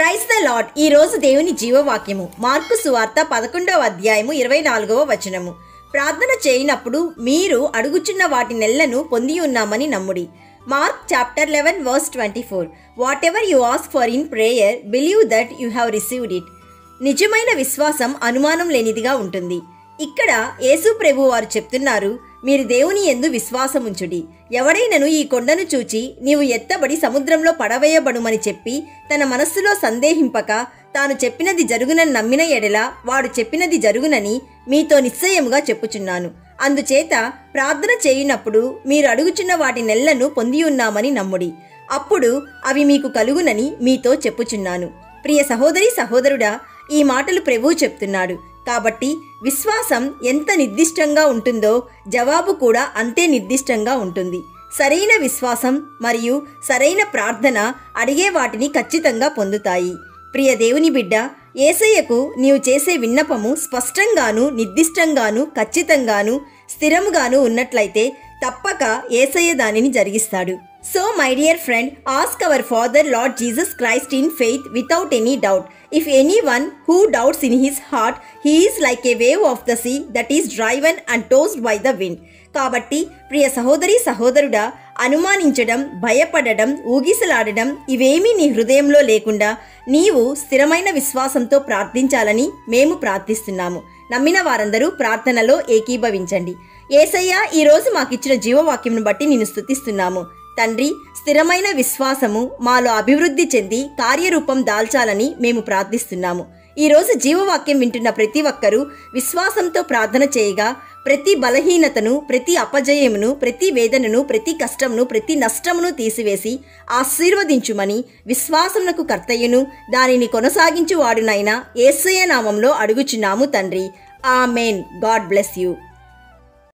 Praise the lord. ఈ రోజు దేవుని జీవవాక్యము మార్కు సువార్త 11వ అధ్యాయము 24వ వచనము. ప్రార్థన చేయనప్పుడు మీరు అడుగుచున్న వాటి నెల్లను పొంది ఉన్నామని నమ్ముడి. Mark chapter 11 verse 24. Whatever you ask for in prayer believe that you have received it. నిజమైన విశ్వాసం అనుమానం లేనిదిగా ఉంటుంది. ఇక్కడ యేసు ప్రభు వారు చెప్తున్నారు, మీరు దేవుని యందు విశ్వాసముంచుడి. ఎవడైనను ఈ కొండను చూచి నీవు ఎత్తబడి సముద్రంలో పడవేయబడుమని చెప్పి తన మనస్సులో సందేహింపక తాను చెప్పినది జరుగునని నమ్మిన ఎడల వాడు చెప్పినది జరుగునని మీతో నిశ్చయముగా చెప్పుచున్నాను. అందుచేత ప్రార్థన చేయునప్పుడు మీరు అడుగుచున్న వాటి నెల్లను పొంది ఉన్నామని నమ్ముడి, అప్పుడు అవి మీకు కలుగునని మీతో చెప్పుచున్నాను. ప్రియ సహోదరి సహోదరుడా, ఈ మాటలు ప్రభువు చెప్తున్నాడు. కాబట్టి విశ్వాసం ఎంత నిర్దిష్టంగా ఉంటుందో జవాబు కూడా అంతే నిర్దిష్టంగా ఉంటుంది. సరైన విశ్వాసం మరియు సరైన ప్రార్థన అడిగే వాటిని ఖచ్చితంగా పొందుతాయి. ప్రియ దేవుని బిడ్డ, యేసయ్యకు నీవు చేసే విన్నపము స్పష్టంగాను నిర్దిష్టంగాను ఖచ్చితంగాను స్థిరముగాను ఉన్నట్లయితే తప్పక యేసయ్య దానిని జరిగిస్తాడు. So my dear friend, ask our Father Lord Jesus Christ in faith without any doubt. If anyone who doubts in his heart, he is like a wave of the sea that is driven and tossed by the wind. కాబట్టి ప్రియ సహోదరి సహోదరుడా, అనుమానించడం, భయపడడం, ఊగిసలాడడం ఇవేమీ నీ హృదయంలో లేకుండా నీవు స్థిరమైన విశ్వాసంతో ప్రార్థించాలని మేము ప్రార్థిస్తున్నాము. నమ్మిన వారందరూ ప్రార్థనలో ఏకీభవించండి. యేసయ్య, ఈరోజు మాకిచ్చిన జీవవాక్యంను బట్టి నిన్ను స్తుతిస్తున్నాము. తండ్రి, స్థిరమైన విశ్వాసము మాలో అభివృద్ధి చెంది కార్యరూపం దాల్చాలని మేము ప్రార్థిస్తున్నాము. ఈరోజు జీవవాక్యం వింటున్న ప్రతి ఒక్కరూ విశ్వాసంతో ప్రార్థన చేయగా ప్రతి బలహీనతను, ప్రతి అపజయమును, ప్రతి వేదనను, ప్రతి కష్టమును, ప్రతి నష్టమును తీసివేసి ఆశీర్వదించుమని విశ్వాసమునకు కర్తయ్యను దానిని కొనసాగించువాడునైనా యేసయ్య నామంలో అడుగుచున్నాము తండ్రి. ఆమేన్. God bless you.